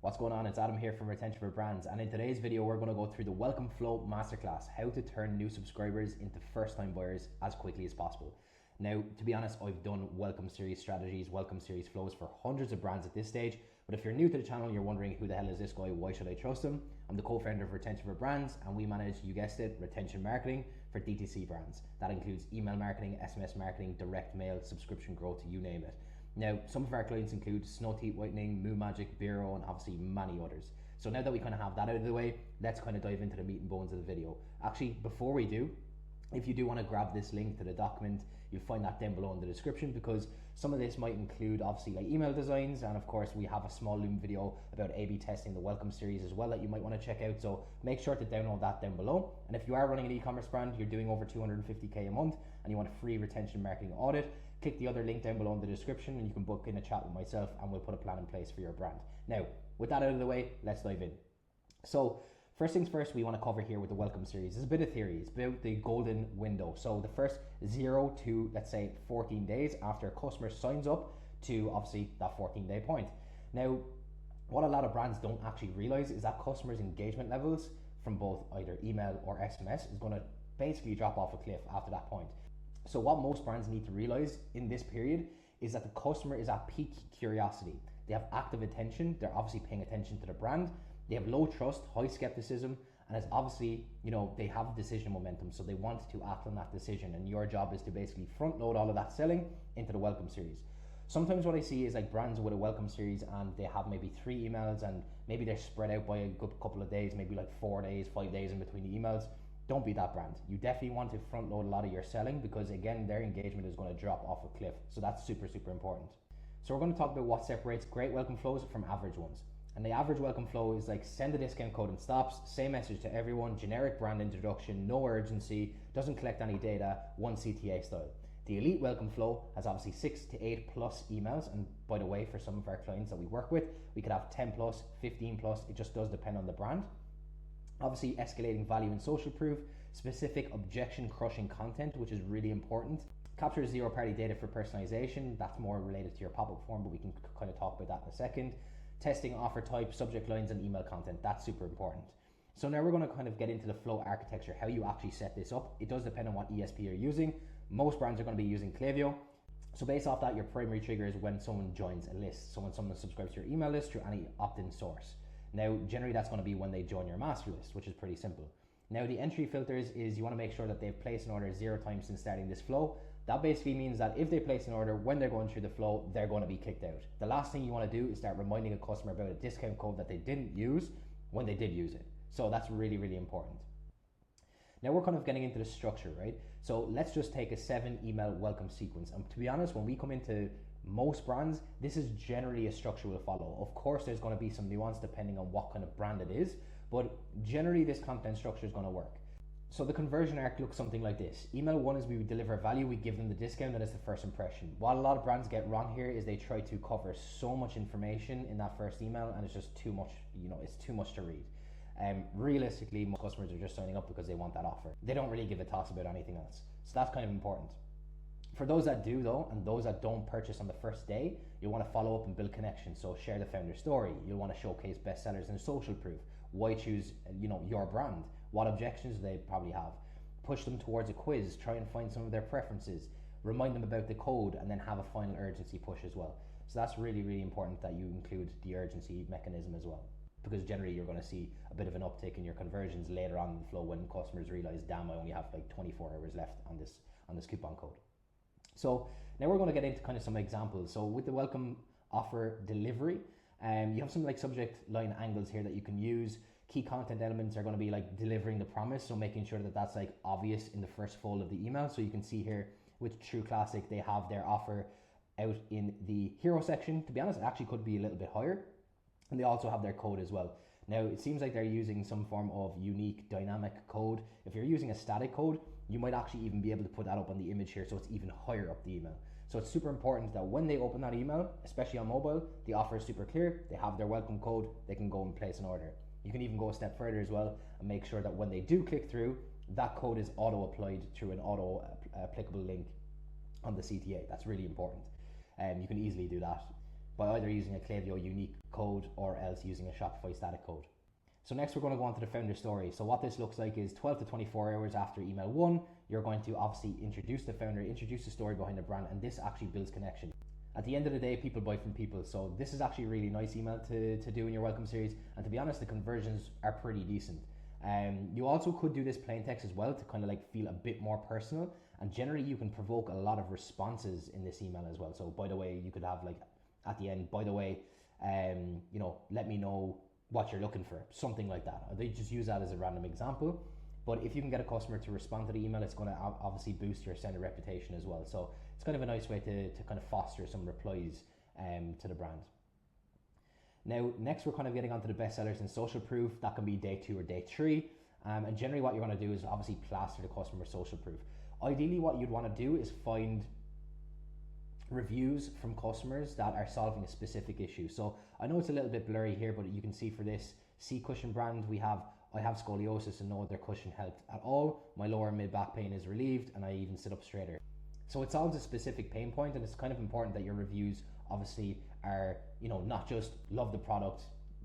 What's going on? It's Adam here from Retention for Brands, and in today's video we're going to go through the Welcome Flow Masterclass, how to turn new subscribers into first-time buyers as quickly as possible. Now, to be honest, I've done Welcome Series strategies, Welcome Series flows for hundreds of brands at this stage, but if you're new to the channel, you're wondering who the hell is this guy, why should I trust him? I'm the co-founder of Retention for Brands, and we manage, you guessed it, retention marketing for DTC brands. That includes email marketing, SMS marketing, direct mail, subscription growth, you name it. Now, some of our clients include Snow Teeth Whitening, Moo Magic, Bureau, and obviously many others. So now that we kind of have that out of the way, let's kind of dive into the meat and bones of the video. Actually, before we do, if you do want to grab this link to the document, you'll find that down below in the description, because some of this might include obviously like email designs, and of course we have a small Loom video about A/B testing the Welcome Series as well that you might want to check out. So make sure to download that down below. And if you are running an e-commerce brand, you're doing over 250k a month, and you want a free retention marketing audit, click the other link down below in the description, and you can book in a chat with myself, and we'll put a plan in place for your brand. Now, with that out of the way, let's dive in. So first things first, we want to cover here with the Welcome Series is a bit of theory. It's about the golden window. So the first 0 to, let's say, 14 days after a customer signs up to obviously that 14-day point. Now, what a lot of brands don't actually realize is that customers' engagement levels from both either email or SMS is going to basically drop off a cliff after that point. So what most brands need to realize in this period is that the customer is at peak curiosity. They have active attention. They're obviously paying attention to the brand. They have low trust, high skepticism, and it's obviously, they have decision momentum, so they want to act on that decision, and your job is to basically front load all of that selling into the Welcome Series. Sometimes what I see is like brands with a Welcome Series and they have maybe 3 emails, and maybe they're spread out by a good couple of days, maybe like 4 days, 5 days in between the emails. Don't be that brand. You definitely want to front load a lot of your selling, because again, their engagement is going to drop off a cliff. So that's super, super important. So we're going to talk about what separates great welcome flows from average ones. And the average welcome flow is like send a discount code and stops, same message to everyone, generic brand introduction, no urgency, doesn't collect any data, one CTA style. The elite welcome flow has obviously 6 to 8 plus emails, and by the way, for some of our clients that we work with, we could have 10 plus, 15 plus, it just does depend on the brand. Obviously escalating value and social proof, specific objection crushing content, which is really important. Captures zero party data for personalization, that's more related to your pop-up form, but we can kind of talk about that in a second. Testing offer type, subject lines, and email content, that's super important. So now we're going to kind of get into the flow architecture, how you actually set this up. It does depend on what ESP you're using. Most brands are going to be using Klaviyo. So based off that, your primary trigger is when someone joins a list. So when someone subscribes to your email list through any opt-in source. Now, generally that's going to be when they join your master list, which is pretty simple. Now, the entry filters is you want to make sure that they've placed an order 0 times since starting this flow. That basically means that if they place an order, when they're going through the flow, they're going to be kicked out. The last thing you want to do is start reminding a customer about a discount code that they didn't use when they did use it. So that's really, really important. Now we're kind of getting into the structure, right? So let's just take a 7 email welcome sequence. And to be honest, when we come into most brands, this is generally a structure we'll follow. Of course, there's going to be some nuance depending on what kind of brand it is, but generally this content structure is going to work. So the conversion arc looks something like this. Email 1 is we deliver value, we give them the discount, that is the first impression. What a lot of brands get wrong here is they try to cover so much information in that first email, and it's just too much, it's too much to read. Realistically, most customers are just signing up because they want that offer. They don't really give a toss about anything else. So that's kind of important. For those that do though, and those that don't purchase on the first day, you'll want to follow up and build connections. So share the founder story. You'll want to showcase bestsellers and social proof. Why choose, your brand? What objections do they probably have? Push them towards a quiz. Try and find some of their preferences. Remind them about the code, and then have a final urgency push as well. So that's really, really important that you include the urgency mechanism as well, because generally you're going to see a bit of an uptick in your conversions later on in the flow when customers realize, damn, I only have like 24 hours left on this coupon code. So now we're going to get into kind of some examples. So with the welcome offer delivery, you have some like subject line angles here that you can use. Key content elements are going to be like delivering the promise, so making sure that that's like obvious in the first fold of the email. So you can see here with True Classic, they have their offer out in the hero section. To be honest, it actually could be a little bit higher. And they also have their code as well. Now, it seems like they're using some form of unique dynamic code. If you're using a static code, you might actually even be able to put that up on the image here, so it's even higher up the email. So it's super important that when they open that email, especially on mobile, the offer is super clear, they have their welcome code, they can go and place an order. You can even go a step further as well and make sure that when they do click through, that code is auto-applied through an auto-applicable link on the CTA. That's really important. You can easily do that by either using a Klaviyo unique code or else using a Shopify static code. So next we're going to go on to the founder story. So what this looks like is 12 to 24 hours after email 1, you're going to obviously introduce the founder, introduce the story behind the brand, and this actually builds connection. At the end of the day, people buy from people, so this is actually a really nice email to do in your welcome series, and to be honest, the conversions are pretty decent. You also could do this plain text as well to kind of like feel a bit more personal, and generally you can provoke a lot of responses in this email as well. So by the way, you could have like at the end, by the way, let me know what you're looking for, something like that. They just use that as a random example, but if you can get a customer to respond to the email, it's going to obviously boost your sender reputation as well. So it's kind of a nice way to kind of foster some replies to the brand. Now, next we're kind of getting onto the bestsellers and social proof. That can be day 2 or day 3. And generally what you're going to do is obviously plaster the customer social proof. Ideally, what you'd want to do is find reviews from customers that are solving a specific issue. So I know it's a little bit blurry here, but you can see for this C cushion brand, I have scoliosis and no other cushion helped at all. My lower mid back pain is relieved and I even sit up straighter. So it solves a specific pain point, and it's kind of important that your reviews obviously are, not just love the product,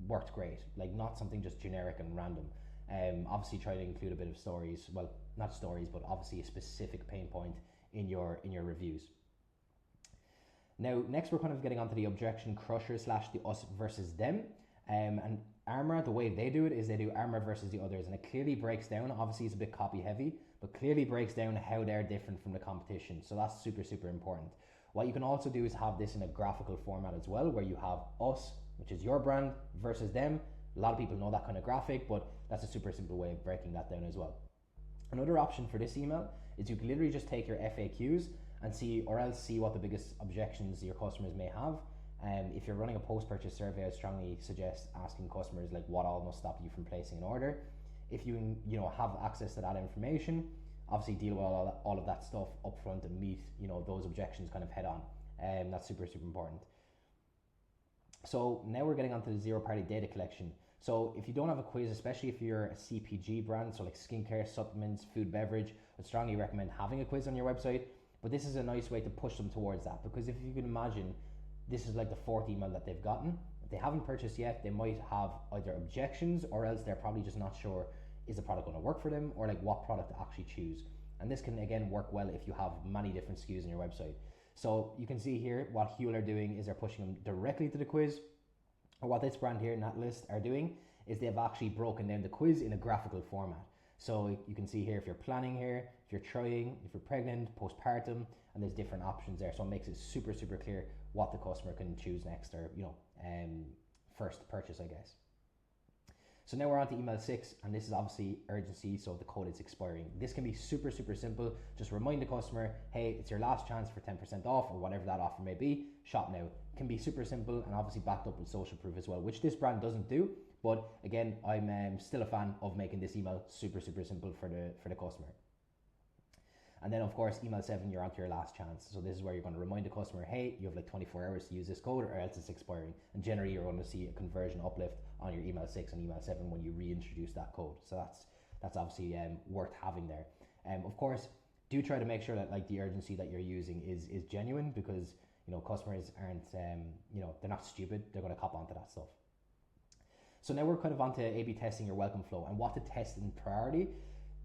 worked great, like not something just generic and random. Obviously try to include a bit of stories, well, not stories, but obviously a specific pain point in your reviews. Now, next we're kind of getting onto the objection crusher / the us versus them. And Armour, the way they do it is they do Armour versus the others, and it clearly breaks down, obviously it's a bit copy heavy, but clearly breaks down how they're different from the competition. So that's super, super important. What you can also do is have this in a graphical format as well, where you have us, which is your brand, versus them. A lot of people know that kind of graphic, but that's a super simple way of breaking that down as well. Another option for this email is you can literally just take your FAQs and see what the biggest objections your customers may have. If you're running a post-purchase survey, I strongly suggest asking customers like what all must stop you from placing an order. If you have access to that information, obviously deal with all of that stuff up front and meet those objections kind of head on. That's super, super important. So now we're getting onto the zero-party data collection. So if you don't have a quiz, especially if you're a CPG brand, so like skincare, supplements, food, beverage, I'd strongly recommend having a quiz on your website. But this is a nice way to push them towards that, because if you can imagine, this is like the 4th email that they've gotten. If they haven't purchased yet, they might have either objections or else they're probably just not sure, is the product going to work for them, or like what product to actually choose. And this can again work well if you have many different SKUs on your website. So you can see here what Huel are doing is they're pushing them directly to the quiz. Or what this brand here, Natlist, are doing is they've actually broken down the quiz in a graphical format. So you can see here if you're planning here, if you're trying, if you're pregnant, postpartum, and there's different options there. So it makes it super, super clear what the customer can choose next, or first purchase, I guess. So now we're on to email 6, and this is obviously urgency, so the code is expiring. This can be super, super simple. Just remind the customer, hey, it's your last chance for 10% off, or whatever that offer may be. Shop now. It can be super simple and obviously backed up with social proof as well, which this brand doesn't do. But again, I'm still a fan of making this email super, super simple for the customer. And then of course, email 7, you're onto your last chance. So this is where you're going to remind the customer, hey, you have like 24 hours to use this code or else it's expiring. And generally you're going to see a conversion uplift on your email 6 and email 7 when you reintroduce that code. So that's obviously worth having there. Of course, do try to make sure that like the urgency that you're using is genuine, because customers aren't, they're not stupid. They're going to cop onto that stuff. So now we're kind of onto A/B testing your welcome flow and what to test in priority.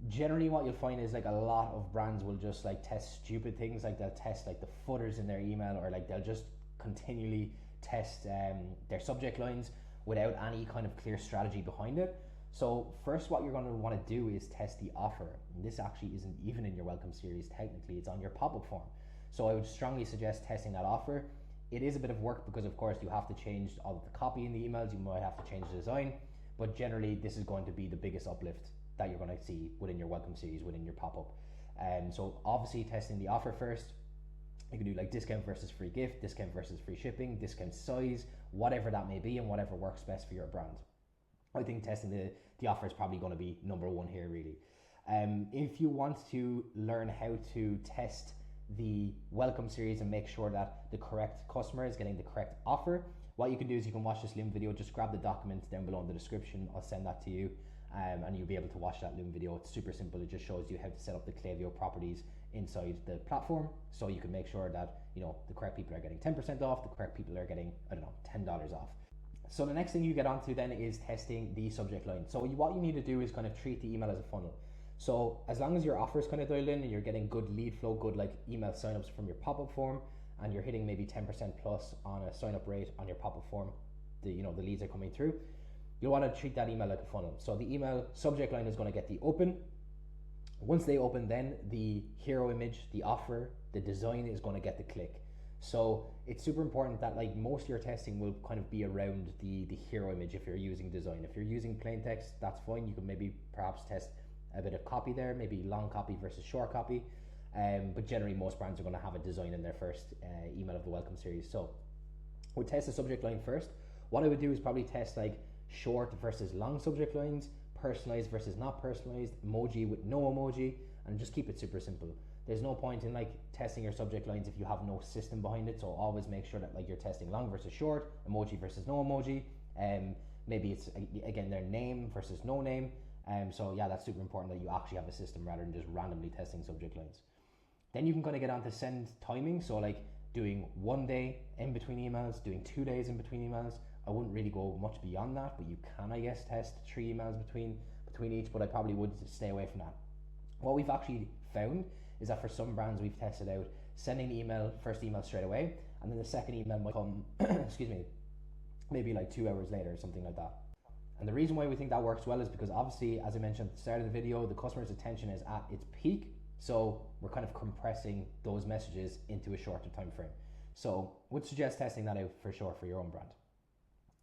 Generally what you'll find is like a lot of brands will just like test stupid things, like they'll test like the footers in their email, or like they'll just continually test their subject lines without any kind of clear strategy behind it. So first what you're going to want to do is test the offer. And this actually isn't even in your welcome series technically, it's on your pop-up form. So I would strongly suggest testing that offer. It is a bit of work because of course you have to change all of the copy in the emails, you might have to change the design, but generally this is going to be the biggest uplift that you're going to see within your welcome series, within your pop-up. So obviously testing the offer first. You can do like discount versus free gift, discount versus free shipping, discount size, whatever that may be and whatever works best for your brand. I think testing the offer is probably going to be number 1 here really. If you want to learn how to test the welcome series and make sure that the correct customer is getting the correct offer, what you can do is you can watch this Loom video. Just grab the document down below in the description, I'll send that to you. And you'll be able to watch that Loom video. It's super simple. It just shows you how to set up the Klaviyo properties inside the platform, so you can make sure that the correct people are getting 10% off, the correct people are getting, I don't know, $10 off. So the next thing you get onto then is testing the subject line. So what you need to do is kind of treat the email as a funnel. So as long as your offer is kind of dialed in and you're getting good lead flow, good like email signups from your pop-up form, and you're hitting maybe 10% plus on a sign-up rate on your pop-up form, the leads are coming through, you'll want to treat that email like a funnel. So the email subject line is going to get the open. Once they open, then the hero image, the offer, the design is going to get the click. So it's super important that like most of your testing will kind of be around the hero image if you're using design. If you're using plain text, that's fine. You can maybe perhaps test a bit of copy there, maybe long copy versus short copy. But generally most brands are going to have a design in their first email of the welcome series. So we'll test the subject line first. What I would do is probably test like short versus long subject lines, personalized versus not personalized, emoji with no emoji, and just keep it super simple. There's no point in like testing your subject lines if you have no system behind it. So always make sure that like you're testing long versus short, emoji versus no emoji. Maybe it's again their name versus no name. So yeah, that's super important that you actually have a system rather than just randomly testing subject lines. Then you can kind of get on to send timing. So like doing 1 day in between emails, doing 2 days in between emails. I wouldn't really go much beyond that, but you can, I guess, test 3 emails between each, but I probably would stay away from that. What we've actually found is that for some brands we've tested out sending the first email straight away, and then the second email might come, excuse me, maybe like 2 hours later or something like that. And the reason why we think that works well is because obviously, as I mentioned at the start of the video, the customer's attention is at its peak. So we're kind of compressing those messages into a shorter time frame. So would suggest testing that out for sure for your own brand.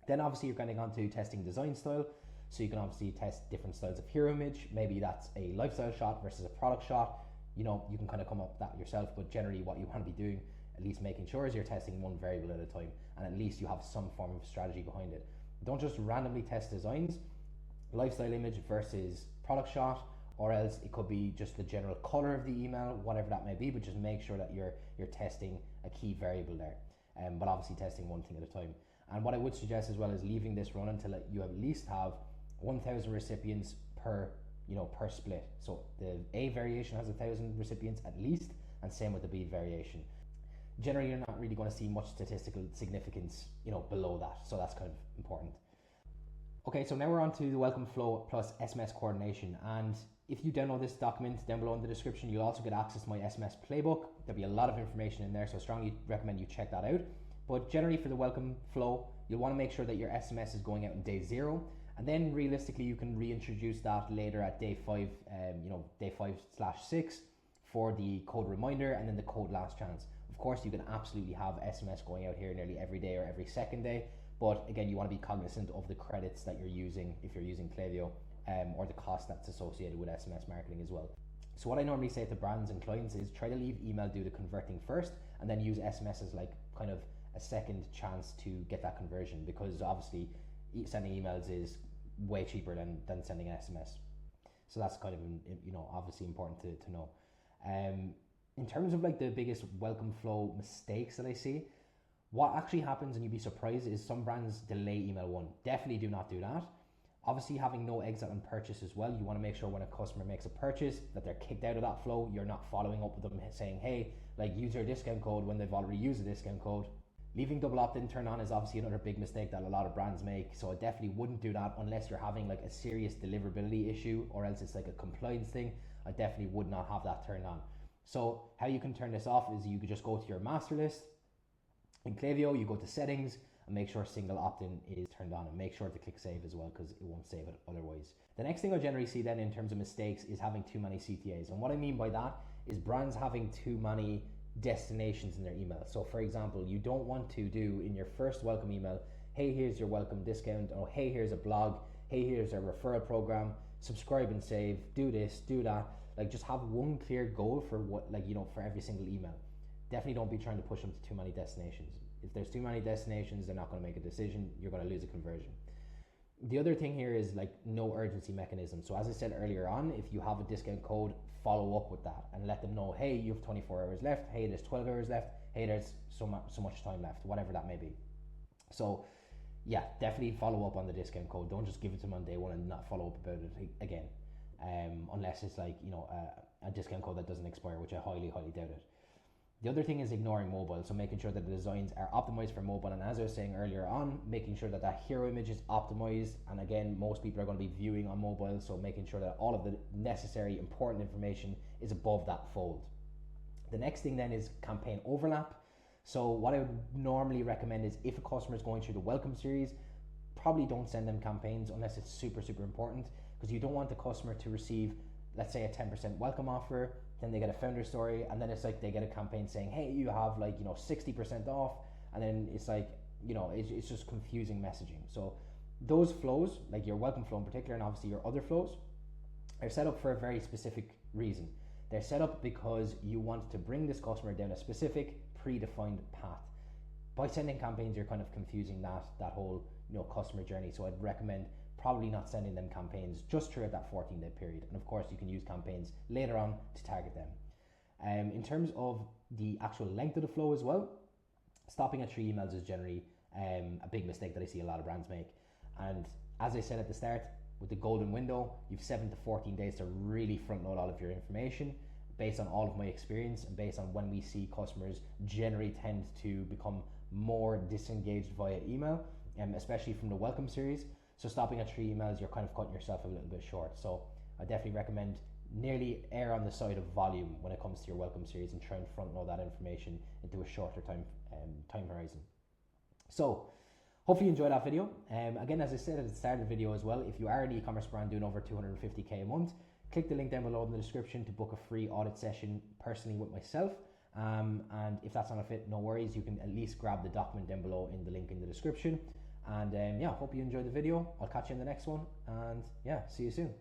Then obviously you're getting on to testing design style. So you can obviously test different styles of hero image. Maybe that's a lifestyle shot versus a product shot. You can kind of come up with that yourself, but generally what you want to be doing, at least making sure, is you're testing one variable at a time, and at least you have some form of strategy behind it. Don't just randomly test designs, lifestyle image versus product shot, or else it could be just the general color of the email, whatever that may be, but just make sure that you're testing a key variable there. But obviously testing one thing at a time. And what I would suggest as well is leaving this run until you at least have 1,000 recipients per split. So the A variation has 1,000 recipients at least, and same with the B variation. Generally, you're not really going to see much statistical significance, below that. So that's kind of important. Okay, so now we're on to the welcome flow plus SMS coordination. And if you download this document down below in the description, you'll also get access to my SMS playbook. There'll be a lot of information in there, so I strongly recommend you check that out. But generally for the welcome flow, you'll want to make sure that your SMS is going out on day 0. And then realistically, you can reintroduce that later at day 5, day 5/6 for the code reminder and then the code last chance. Of course, you can absolutely have SMS going out here nearly every day or every second day. But again, you want to be cognizant of the credits that you're using if you're using Klaviyo, or the cost that's associated with SMS marketing as well. So what I normally say to brands and clients is try to leave email due to converting first, and then use SMS as like kind of a second chance to get that conversion, because obviously sending emails is way cheaper than sending an SMS. So that's kind of obviously important to know. In terms of like the biggest welcome flow mistakes that I see, what actually happens, and you'd be surprised, is some brands delay email 1. Definitely do not do that. Obviously, having no exit on purchase as well. You want to make sure when a customer makes a purchase that they're kicked out of that flow. You're not following up with them saying, hey, like use your discount code when they've already used a discount code. Leaving double opt-in turned on is obviously another big mistake that a lot of brands make. So I definitely wouldn't do that unless you're having like a serious deliverability issue, or else it's like a compliance thing. I definitely would not have that turned on. So how you can turn this off is you could just go to your master list. In Klaviyo, you go to settings and make sure single opt-in is turned on, and make sure to click save as well, because it won't save it otherwise. The next thing I generally see then in terms of mistakes is having too many CTAs. And what I mean by that is brands having too many destinations in their email. So for example, you don't want to do in your first welcome email, hey, here's your welcome discount, or hey, here's a blog, hey, here's a referral program, subscribe and save, do this, do that. Like just have one clear goal for for every single email. Definitely don't be trying to push them to too many destinations. If there's too many destinations, they're not going to make a decision. You're going to lose a conversion. The other thing here is like no urgency mechanism. So as I said earlier on, if you have a discount code, follow up with that and let them know, hey, you have 24 hours left. Hey, there's 12 hours left. Hey, there's so much time left, whatever that may be. So yeah, definitely follow up on the discount code. Don't just give it to them on day 1 and not follow up about it again. Unless it's like, a discount code that doesn't expire, which I highly doubt it. The other thing is ignoring mobile, so making sure that the designs are optimized for mobile, and as I was saying earlier on, making sure that that hero image is optimized. And again, most people are going to be viewing on mobile, so making sure that all of the necessary important information is above that fold. The next thing then is campaign overlap. So what I would normally recommend is, if a customer is going through the welcome series, probably don't send them campaigns unless it's super important, because you don't want the customer to receive, let's say, a 10% welcome offer, then they get a founder story, and then it's like they get a campaign saying, hey, you have 60% off, and then it's like, it's just confusing messaging. So those flows, like your welcome flow in particular, and obviously your other flows, are set up for a very specific reason. They're set up because you want to bring this customer down a specific predefined path. By sending campaigns, you're kind of confusing that whole customer journey. So I'd recommend probably not sending them campaigns just throughout that 14-day period. And of course, you can use campaigns later on to target them. In terms of the actual length of the flow as well, stopping at 3 emails is generally a big mistake that I see a lot of brands make. And as I said at the start, with the golden window, you've 7 to 14 days to really front load all of your information. Based on all of my experience and based on when we see customers generally tend to become more disengaged via email, especially from the welcome series. So stopping at 3 emails, you're kind of cutting yourself a little bit short. So I definitely recommend nearly err on the side of volume when it comes to your welcome series, and try and front load that information into a shorter time horizon. So hopefully you enjoyed that video. Again, as I said at the start of the video as well, if you are an e-commerce brand doing over 250k a month, click the link down below in the description to book a free audit session personally with myself. And if that's not a fit, no worries, you can at least grab the document down below in the link in the description. And hope you enjoyed the video. I'll catch you in the next one, and see you soon.